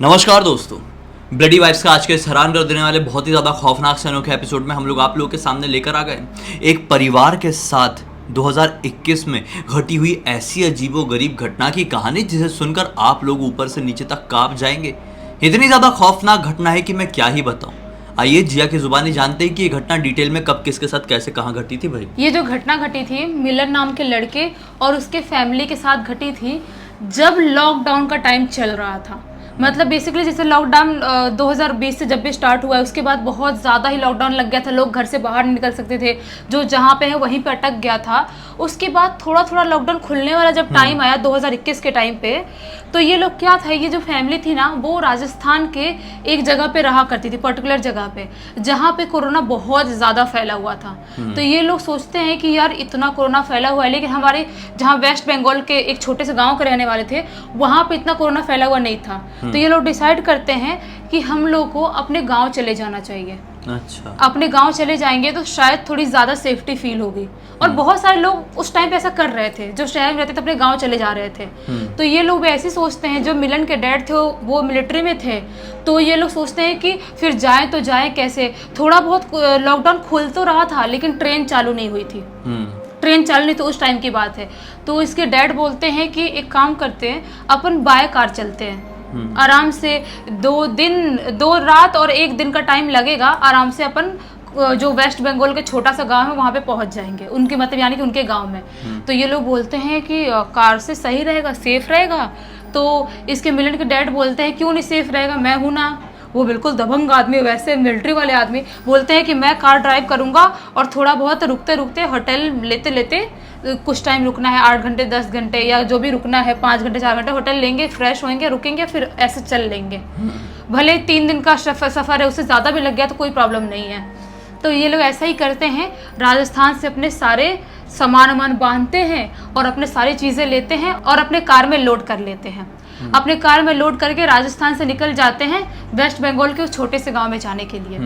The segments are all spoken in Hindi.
नमस्कार दोस्तों, ब्लडी वाइब्स का आज के इस हैरान कर देने वाले बहुत ही ज़्यादा खौफनाक से अनोखे एपिसोड में हम लोग आप लोगों के सामने लेकर आ गए एक परिवार के साथ 2021 में घटी हुई ऐसी अजीबोगरीब घटना की कहानी जिसे सुनकर आप लोग ऊपर से नीचे तक कांप जाएंगे। इतनी ज़्यादा खौफनाक घटना है कि मैं क्या ही बताऊं। आइए जिया की जुबानी जानते हैं कि ये घटना डिटेल में कब किसके साथ कैसे कहाँ घटी थी। भाई ये जो घटना घटी थी मिलन नाम के लड़के और उसके फैमिली के साथ घटी थी जब लॉकडाउन का टाइम चल रहा था। मतलब बेसिकली जैसे लॉकडाउन 2020 से जब भी स्टार्ट हुआ है उसके बाद बहुत ज़्यादा ही लॉकडाउन लग गया था, लोग घर से बाहर नहीं निकल सकते थे, जो जहाँ पे है वहीं पे अटक गया था। उसके बाद थोड़ा थोड़ा लॉकडाउन खुलने वाला जब टाइम आया 2021 के टाइम पे, तो ये लोग क्या था, ये जो फैमिली थी ना वो राजस्थान के एक जगह पे रहा करती थी, पर्टिकुलर जगह पे जहाँ पे कोरोना बहुत ज़्यादा फैला हुआ था। तो ये लोग सोचते हैं कि यार इतना कोरोना फैला हुआ है, लेकिन हमारे जहाँ वेस्ट बंगाल के एक छोटे से गाँव के रहने वाले थे वहाँ पे इतना कोरोना फैला हुआ नहीं था। तो ये लोग डिसाइड करते हैं कि हम लोग को अपने गांव चले जाना चाहिए। अच्छा, अपने गांव चले जाएंगे तो शायद थोड़ी ज़्यादा सेफ्टी फील होगी। और बहुत सारे लोग उस टाइम पे ऐसा कर रहे थे, जो शहर में रहते थे अपने गांव चले जा रहे थे। तो ये लोग भी ऐसे सोचते हैं, जो मिलन के डैड थे वो मिलिट्री में थे, तो ये लोग सोचते हैं कि फिर जाएं तो जाएं कैसे। थोड़ा बहुत लॉकडाउन खुल तो रहा था लेकिन ट्रेन चालू नहीं हुई थी। ट्रेन चालू नहीं तो उस टाइम की बात है। तो इसके डैड बोलते हैं कि एक काम करते हैं, अपन बाय कार चलते हैं, आराम से 2 रात और 1 दिन का टाइम लगेगा, आराम से अपन जो वेस्ट बंगाल के छोटा सा गांव है वहां पे पहुंच जाएंगे, उनके मतलब यानी कि उनके गांव में। तो ये लोग बोलते हैं कि कार से सही रहेगा, सेफ रहेगा। तो इसके मिलन के डैड बोलते हैं क्यों नहीं सेफ रहेगा, मैं हूं ना। वो बिल्कुल दबंग आदमी, वैसे मिलिट्री वाले आदमी, बोलते हैं कि मैं कार ड्राइव करूंगा और थोड़ा बहुत रुकते रुकते होटल लेते लेते कुछ टाइम रुकना है, 8 घंटे 10 घंटे या जो भी रुकना है, 5 घंटे 4 घंटे होटल लेंगे, फ्रेश होंगे, रुकेंगे, फिर ऐसे चल लेंगे। भले 3 दिन का सफ़र है, उससे ज़्यादा भी लग गया तो कोई प्रॉब्लम नहीं है। तो ये लोग ऐसा ही करते हैं, राजस्थान से अपने सारे सामान बांधते हैं और अपने सारी चीज़ें लेते हैं और अपने कार में लोड कर लेते हैं। अपने कार में लोड करके राजस्थान से निकल जाते हैं वेस्ट बंगाल के उस छोटे से गांव में जाने के लिए।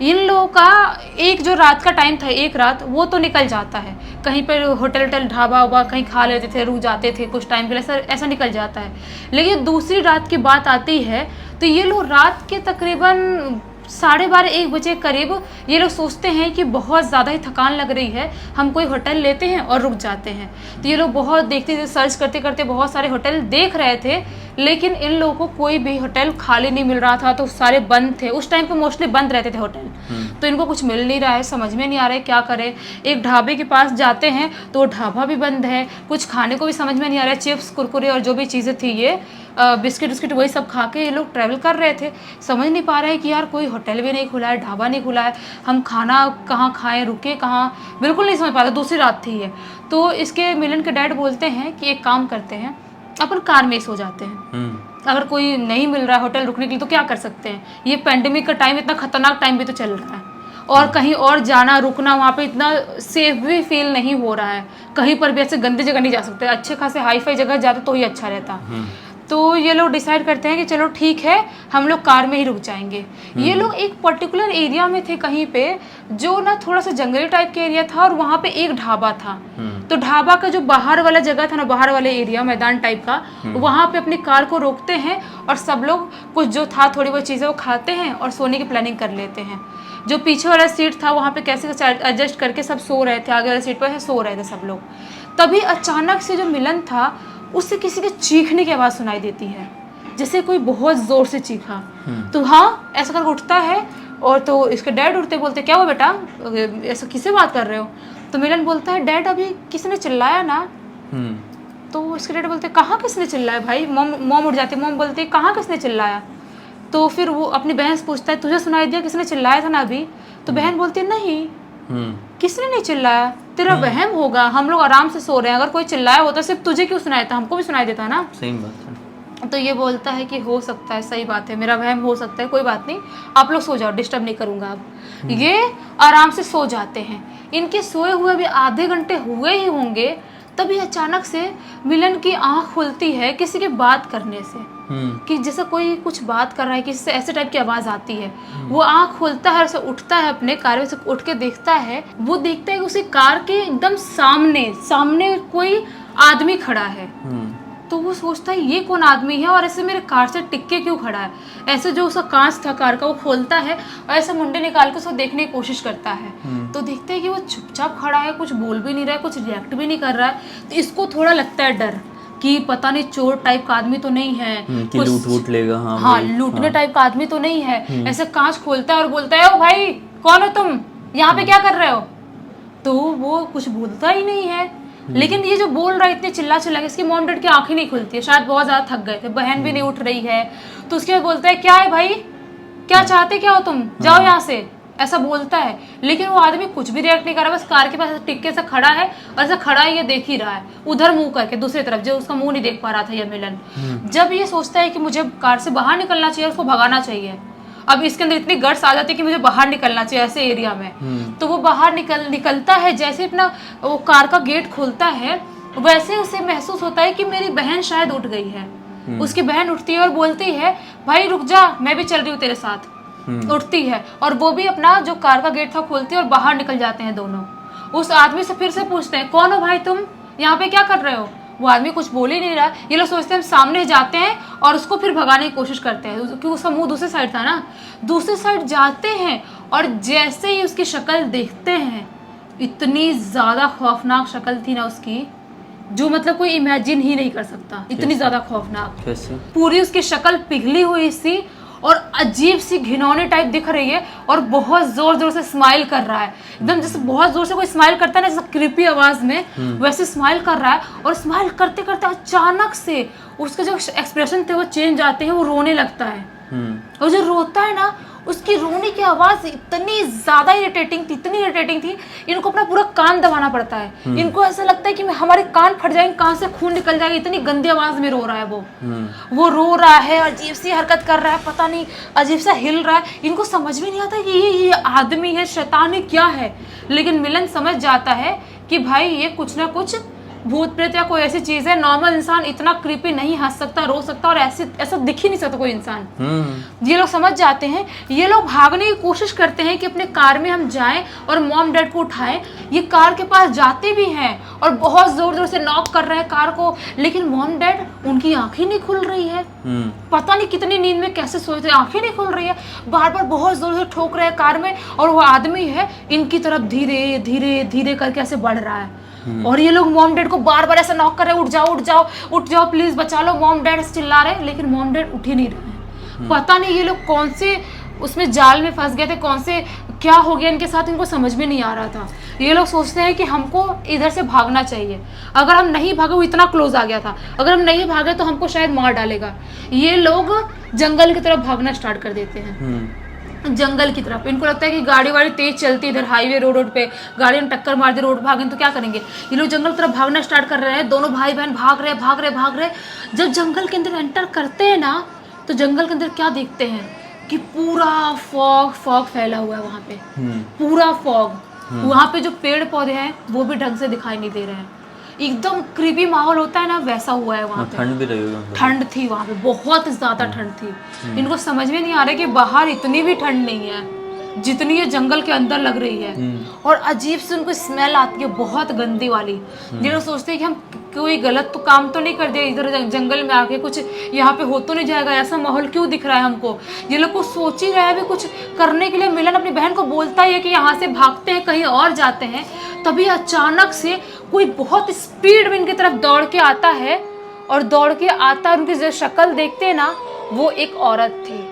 इन लोगों का एक जो रात का टाइम था, एक रात वो तो निकल जाता है, कहीं पर होटल ढाबा उबा कहीं खा लेते थे, रुक जाते थे कुछ टाइम के लिए, ऐसा निकल जाता है। लेकिन दूसरी रात की बात आती है तो ये लोग रात के तकरीबन 12:30-1 बजे करीब ये लोग सोचते हैं कि बहुत ज़्यादा ही थकान लग रही है, हम कोई होटल लेते हैं और रुक जाते हैं। तो ये लोग बहुत देखते थे, सर्च करते करते बहुत सारे होटल देख रहे थे, लेकिन इन लोगों को कोई भी होटल खाली नहीं मिल रहा था। तो सारे बंद थे, उस टाइम पे मोस्टली बंद रहते थे होटल। तो इनको कुछ मिल नहीं रहा है, समझ में नहीं आ रहा है क्या करें। एक ढाबे के पास जाते हैं तो ढाबा भी बंद है, कुछ खाने को भी समझ में नहीं आ रहा है। चिप्स कुरकुरे और जो भी चीज़ें थी, ये बिस्किट विस्किट वही सब खा के ये लोग ट्रैवल कर रहे थे। समझ नहीं पा रहे हैं कि यार कोई होटल भी नहीं खुला है, ढाबा नहीं खुला है, हम खाना कहाँ खाएं, रुके कहाँ, बिल्कुल नहीं समझ पा रहे। दूसरी रात थी ये। तो इसके मिलन के डैड बोलते हैं कि एक काम करते हैं, अपन कार में ही सो जाते हैं। अगर कोई नहीं मिल रहा है होटल रुकने के लिए तो क्या कर सकते हैं, ये पेंडेमिक का टाइम, इतना खतरनाक टाइम भी तो चल रहा है, और कहीं और जाना रुकना वहाँ पे इतना सेफ भी फील नहीं हो रहा है। कहीं पर भी ऐसे गंदी जगह नहीं जा सकते, अच्छे खासे हाई फाई जगह जाते तो ही अच्छा रहता। तो ये लोग डिसाइड करते हैं कि चलो ठीक है, हम लोग कार में ही रुक जाएंगे। ये लोग एक पर्टिकुलर एरिया में थे कहीं पे, जो ना थोड़ा सा जंगली टाइप के एरिया था, और वहाँ पे एक ढाबा था। तो ढाबा का जो बाहर वाला जगह था ना, बाहर वाले एरिया मैदान टाइप का, वहाँ पे अपनी कार को रोकते हैं और सब लोग कुछ जो था थोड़ी बहुत चीज़ें वो खाते हैं और सोने की प्लानिंग कर लेते हैं। जो पीछे वाला सीट था वहाँ पे कैसे एडजस्ट करके सब सो रहे थे, आगे वाले सीट पर सो रहे थे सब लोग। तभी अचानक से जो मिलन था उससे किसी के चीखने की आवाज़ सुनाई देती है, जैसे कोई बहुत ज़ोर से चीखा। तो हाँ ऐसा करके उठता है, और तो इसके डैड उठते, बोलते क्या हुआ बेटा, ऐसा किससे बात कर रहे हो। तो मिलन बोलता है डैड अभी किसी ने चिल्लाया ना। तो इसके डैड बोलते कहाँ किसने चिल्लाया भाई। मॉम उठ जाती, मॉम बोलती है कहाँ किसने चिल्लाया। तो फिर वो अपनी बहन से पूछता है तुझे सुनाई दिया किसने चिल्लाया था ना अभी। तो बहन बोलती है नहीं, किसने नहीं चिल्लाया, तेरा वहम होगा, हम लोग आराम से सो रहे हैं, अगर कोई चिल्लाया होता सिर्फ तुझे क्यों सुनाया था, हमको भी सुनाई देता ना। सही बात है। तो ये बोलता है कि हो सकता है, सही बात है, मेरा वहम हो सकता है, कोई बात नहीं, आप लोग सो जाओ, डिस्टर्ब नहीं करूंगा अब। ये आराम से सो जाते हैं। इनके सोए हुए भी आधे घंटे हुए ही होंगे, तभी अचानक से मिलन की आंख खुलती है किसी के बात करने से, कि जैसे कोई कुछ बात कर रहा है, किसी से ऐसे टाइप की आवाज़ आती है। वो आंख खोलता है, उसे उठता है, अपने कार में से उठ के देखता है, वो देखता है कि उसी कार के एकदम सामने कोई आदमी खड़ा है। तो वो सोचता है ये कौन आदमी है और ऐसे मेरे कार से टिक के क्यों खड़ा है। ऐसे जो उसका कांच था कार का वो खोलता है और ऐसे मुंडे निकाल के उसको देखने की कोशिश करता है। तो देखते हैं कि वो चुपचाप खड़ा है, कुछ बोल भी नहीं रहा है, कुछ रिएक्ट भी नहीं कर रहा है। तो इसको थोड़ा लगता है डर कि पता नहीं चोर टाइप का आदमी तो नहीं है, कि लूट लेगा। हाँ लूटने टाइप का आदमी तो नहीं है। ऐसे कांच खोलता है और बोलता है ओ भाई कौन हो तुम, यहाँ पे क्या कर रहे हो। तो वो कुछ बोलता ही नहीं है। लेकिन ये जो बोल रहा है इतने चिल्ला चिल्ला के, इसकी मॉम डैड की आंखें नहीं खुलती है, शायद बहुत ज्यादा थक गए थे, बहन भी नहीं उठ रही है। तो उसके बाद बोलता है क्या है भाई, क्या चाहते क्या हो तुम, जाओ यहाँ से, ऐसा बोलता है। लेकिन वो आदमी कुछ भी रिएक्ट नहीं कर रहा, बस कार के पास टिक्के से खड़ा है और ऐसा खड़ा है, ये देख ही रहा है उधर मुंह करके दूसरी तरफ, जो उसका मुंह नहीं देख पा रहा था ये मिलन। जब ये सोचता है कि मुझे कार से बाहर निकलना चाहिए, उसको भगाना चाहिए, अब इसके अंदर इतनी गट्स आ जाती है कि मुझे बाहर निकलना चाहिए ऐसे एरिया में। तो वो बाहर निकलता है, जैसे अपना वो कार का गेट खोलता है वैसे उसे महसूस होता है कि मेरी बहन शायद उठ गई है। उसकी बहन उठती है और बोलती है भाई रुक जा, मैं भी चल रही हूँ तेरे साथ। उठती है और वो भी अपना जो कार का गेट था खोलती है और बाहर निकल जाते हैं दोनों। उस आदमी से फिर से पूछते हैं कौन हो भाई तुम, यहाँ पे क्या कर रहे हो। वो आदमी कुछ बोल ही नहीं रहा। ये लोग सोचते हैं हम सामने जाते हैं और उसको फिर भगाने की कोशिश करते हैं, क्योंकि उसका मुंह दूसरी साइड था ना। दूसरी साइड जाते हैं और जैसे ही उसकी शक्ल देखते हैं, इतनी ज्यादा खौफनाक शक्ल थी ना उसकी, जो मतलब कोई इमेजिन ही नहीं कर सकता, इतनी ज्यादा खौफनाक। पूरी उसकी शक्ल पिघली हुई सी और अजीब सी घिनौनी टाइप दिख रही है और बहुत जोर जोर से स्माइल कर रहा है, एकदम जैसे बहुत जोर से कोई स्माइल करता है ना, जैसे क्रीपी आवाज में वैसे स्माइल कर रहा है। और स्माइल करते करते अचानक से उसके जो एक्सप्रेशन थे वो चेंज आते हैं, वो रोने लगता है। और जो रोता है ना, उसकी रोने की आवाज इतनी ज्यादा इरिटेटिंग थी, इतनी इरिटेटिंग थी, इनको अपना पूरा कान दबाना पड़ता है। इनको ऐसा लगता है कि हमारे कान फट जाएंगे, कान से खून निकल जाएगा, इतनी गंदी आवाज में रो रहा है वो रो रहा है, अजीब सी हरकत कर रहा है, पता नहीं अजीब सा हिल रहा है। इनको समझ में नहीं आता कि ये आदमी है, शैतान है, क्या है। लेकिन मिलन समझ जाता है कि भाई ये कुछ ना कुछ भूत प्रेत या कोई ऐसी चीज है। नॉर्मल इंसान इतना क्रीपी नहीं हंस सकता, रो सकता, और ऐसा दिख ही नहीं सकता कोई इंसान। ये लोग समझ जाते हैं। ये लोग भागने की कोशिश करते हैं कि अपने कार में हम जाएं और मॉम डैड को उठाएं। ये कार के पास जाते भी हैं और बहुत जोर जोर से नॉक कर रहे हैं कार को, लेकिन मॉम डैड उनकी आंखें नहीं खुल रही है। पता नहीं कितनी नींद में कैसे सोए थे, आंखें नहीं खुल रही है, बार बार बहुत जोर से ठोक रहे हैं कार में। और वो आदमी है इनकी तरफ धीरे धीरे धीरे करके ऐसे बढ़ रहा है। और ये लोग मॉम डैड को बार बार ऐसा नॉक कर रहे हैं, उठ जाओ उठ जाओ उठ जाओ प्लीज बचा लो, मॉम डैड चिल्ला रहे हैं, लेकिन मॉम डैड उठ ही नहीं रहे हैं। पता नहीं ये लोग कौन से उसमें जाल में फंस गए थे, कौन से क्या हो गया इनके साथ, इनको समझ में नहीं आ रहा था। ये लोग सोचते हैं कि हमको इधर से भागना चाहिए, अगर हम नहीं भागे, वो इतना क्लोज आ गया था, अगर हम नहीं भागे तो हमको शायद मार डालेगा। ये लोग जंगल की तरफ भागना स्टार्ट कर देते हैं, जंगल की तरफ। इनको लगता है कि गाड़ी वाड़ी तेज चलती, इधर हाईवे रोड पे गाड़ी में टक्कर मार दे, रोड भागे तो क्या करेंगे। ये लोग जंगल की तरफ भागना स्टार्ट कर रहे हैं, दोनों भाई बहन भाग रहे। जब जंगल के अंदर एंटर करते हैं ना, तो जंगल के अंदर क्या देखते हैं कि पूरा फॉग फैला हुआ है वहाँ पे, पूरा फॉग। वहाँ पे जो पेड़ पौधे हैं वो भी ढंग से दिखाई नहीं दे रहे हैं, एकदम क्रीपी माहौल होता है ना वैसा हुआ है वहाँ पे। ठंड भी रही होगी, ठंड थी वहाँ पे, बहुत ज्यादा ठंड थी। इनको समझ में नहीं आ रहा कि बाहर इतनी भी ठंड नहीं है जितनी ये जंगल के अंदर लग रही है। और अजीब से उनको स्मेल आती है, बहुत गंदी वाली। ये लोग सोचते हैं कि हम कोई गलत तो काम तो नहीं कर दिया, इधर जंगल में आके कुछ यहाँ पे हो तो नहीं जाएगा, ऐसा माहौल क्यों दिख रहा है हमको। ये लोग कुछ सोच ही रहे हैं, भी कुछ करने के लिए। मिलन अपनी बहन को बोलता ही है कि यहाँ से भागते हैं, कहीं और जाते हैं। तभी अचानक से कोई बहुत स्पीड में इनकी तरफ दौड़ के आता है, और दौड़ के आता है, उनकी जो शक्ल देखते हैं ना, वो एक औरत थी।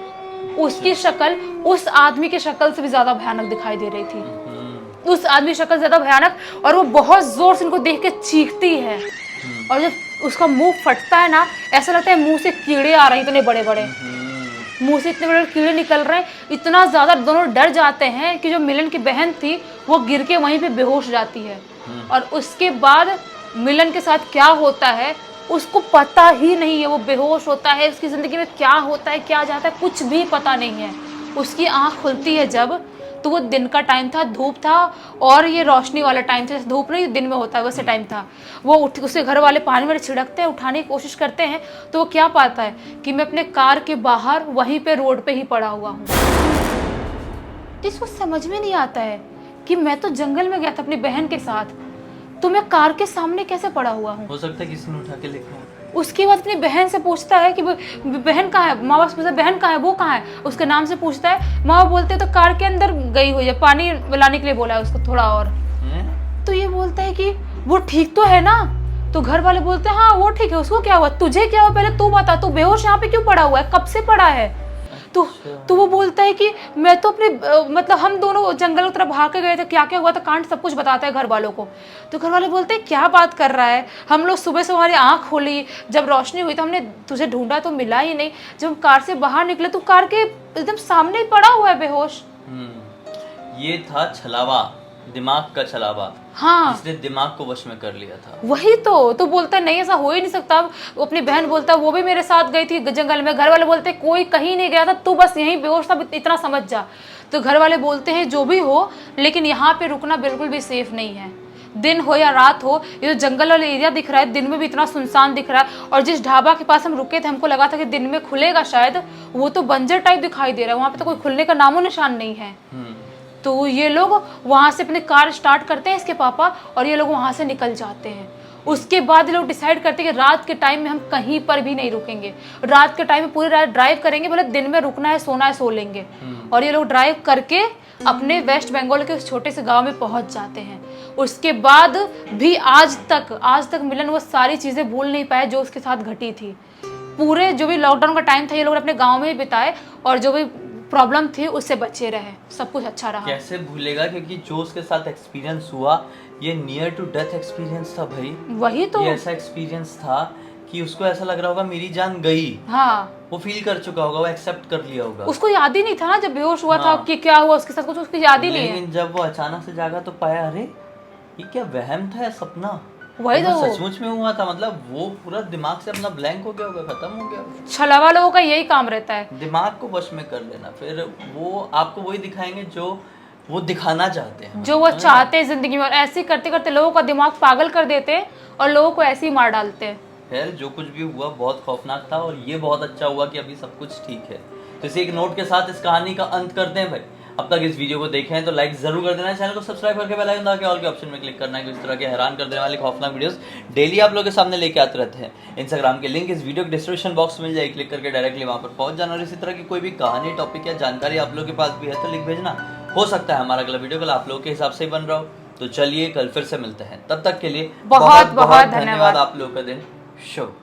उसकी शक्ल उस आदमी की शक्ल से भी ज्यादा भयानक दिखाई दे रही थी, उस आदमी की शक्ल ज्यादा भयानक। और वो बहुत जोर से इनको देख के चीखती है, और जब उसका मुंह फटता है ना, ऐसा लगता है मुंह से कीड़े आ रहे हैं, इतने बड़े बड़े मुंह से इतने बड़े कीड़े निकल रहे हैं। इतना ज्यादा दोनों डर जाते हैं कि जो मिलन की बहन थी वो गिर के वहीं पे बेहोश जाती है। और उसके बाद मिलन के साथ क्या होता है उसको पता ही नहीं है। वो बेहोश होता है, उसकी जिंदगी में क्या होता है क्या जाता है कुछ भी पता नहीं है। उसकी आंख खुलती है जब, तो वो दिन का टाइम था, धूप था, और ये रोशनी वाला टाइम था, धूप नहीं दिन में होता है वैसे टाइम था। वो उसके घर वाले पानी में छिड़कते हैं, उठाने की कोशिश करते हैं, तो वो क्या पाता है कि मैं अपने कार के बाहर वहीं पे रोड पे ही पड़ा हुआ हूँ। इसको समझ में नहीं आता है कि मैं तो जंगल में गया था अपनी बहन के साथ, तो मैं कार के सामने कैसे पड़ा हुआ हूँ। हो सकता है किसी ने उठा के लेके उसके बाद अपनी बहन से पूछता है कि बहन कहाँ है। माँ बाप से पूछता है बहन कहाँ है, वो कहाँ है, उसके नाम से पूछता है। माँ बाप बोलते हैं तो कार के अंदर गई हुई है, पानी लाने के लिए बोला है उसको थोड़ा और। तो ये बोलता है कि वो ठीक तो है ना। तो घर वाले बोलते हैं हाँ वो ठीक है, उसको क्या हुआ, तुझे क्या हुआ पहले तू बता, तू बेहोश यहाँ पे क्यों पड़ा हुआ है, कब से पड़ा है। तो वो बोलता है कि मैं तो अपने मतलब हम दोनों जंगल की तरफ भाग के गए थे, क्या क्या हुआ था कांड सब कुछ बताता है घर वालों को। तो घर वाले बोलते हैं क्या बात कर रहा है, हम लोग सुबह से हमारी आँख खोली, जब रोशनी हुई तो हमने तुझे ढूंढा तो मिला ही नहीं, जब हम कार से बाहर निकले तो कार के एकदम सामने ही पड़ा हुआ है बेहोश। ये था छलावा, दिमाग का छलावा। हाँ, जिसने दिमाग को वश में कर लिया था। वही तो बोलता है नहीं ऐसा हो ही नहीं सकता। वो अपनी बहन बोलता है वो भी मेरे साथ गई थी जंगल में। घर वाले बोलते हैं कोई कहीं नहीं गया था, तू बस यहीं बेहोश था, इतना समझ जा। तो घर वाले बोलते हैं जो भी हो, लेकिन यहाँ पे रुकना बिल्कुल भी सेफ नहीं है, दिन हो या रात हो। ये जो जंगल वाला एरिया दिख रहा है दिन में भी इतना सुनसान दिख रहा है, और जिस ढाबा के पास हम रुके थे हमको लगा था कि दिन में खुलेगा शायद, वो तो बंजर टाइप दिखाई दे रहा है, वहाँ पे तो कोई खुलने का नामो निशान नहीं है। तो ये लोग वहाँ से अपनी कार स्टार्ट करते हैं इसके पापा, और ये लोग वहाँ से निकल जाते हैं। उसके बाद ये लोग डिसाइड करते हैं कि रात के टाइम में हम कहीं पर भी नहीं रुकेंगे, रात के टाइम में पूरी रात ड्राइव करेंगे, भले दिन में रुकना है सोना है सो लेंगे। और ये लोग ड्राइव करके अपने वेस्ट बंगाल के उस छोटे से गांव में पहुंच जाते हैं। उसके बाद भी आज तक मिलन वो सारी चीज़ें भूल नहीं पाए जो उसके साथ घटी थी। पूरे जो भी लॉकडाउन का टाइम था ये लोग अपने गाँव में ही बिताए, और जो भी प्रॉब्लम थी उससे बचे रहे, सब कुछ अच्छा रहा। कैसे भूलेगा, क्योंकि जो उसके साथ एक्सपीरियंस हुआ ये नियर टू डेथ एक्सपीरियंस था भाई। वही तो, ये ऐसा एक्सपीरियंस था कि उसको ऐसा लग रहा होगा मेरी जान गई। हाँ, वो फील कर चुका होगा, वो एक्सेप्ट कर लिया होगा। उसको याद ही नहीं था ना जब बेहोश हुआ हाँ। था कि क्या हुआ उसके साथ, कुछ उसको याद ही नहीं है। लेकिन जब वो अचानक से जागा तो पाया अरे ये क्या वहम था या सपना। वही तो, सचमुच में हुआ था, मतलब वो पूरा दिमाग से अपना ब्लैंक हो गया होगा, खत्म हो गया होगा। छलावा लोगों का यही काम रहता है, दिमाग को वश में कर लेना। फिर वो आपको वही दिखाएंगे जो वो दिखाना चाहते हैं, जो वो चाहते हैं जिंदगी में, और ऐसे करते करते लोगों का दिमाग पागल कर देते हैं और लोगों को ऐसे ही मार डालते हैं। खैर जो कुछ भी हुआ बहुत खौफनाक था, और ये बहुत अच्छा हुआ कि अभी सब कुछ ठीक है। तो इसी एक नोट के साथ इस कहानी का अंत करते हैं भाई। अब तक इस वीडियो को देखे हैं तो लाइक जरूर कर देना है, चैनल को सब्सक्राइब करके बेल आइकन दबा के ऑल के ऑप्शन में क्लिक करना है। इस तरह के हैरान कर देने वाली खौफनाक वीडियोस डेली आप लोगों के सामने लेके आते रहते हैं। इंस्टाग्राम के लिंक इस वीडियो के डिस्क्रिप्शन बॉक्स में मिल जाएगी, क्लिक करके डायरेक्टली वहां पर पहुंच जाना। और इसी तरह की कोई भी कहानी, टॉपिक या जानकारी आप लोगों के पास भी है तो लिख भेजना। हो सकता है हमारा अगला वीडियो कल आप लोगों के हिसाब से ही बन रहा हो। तो चलिए कल फिर से मिलते हैं, तब तक के लिए बहुत बहुत धन्यवाद। आप लोगों का दिन शुभ।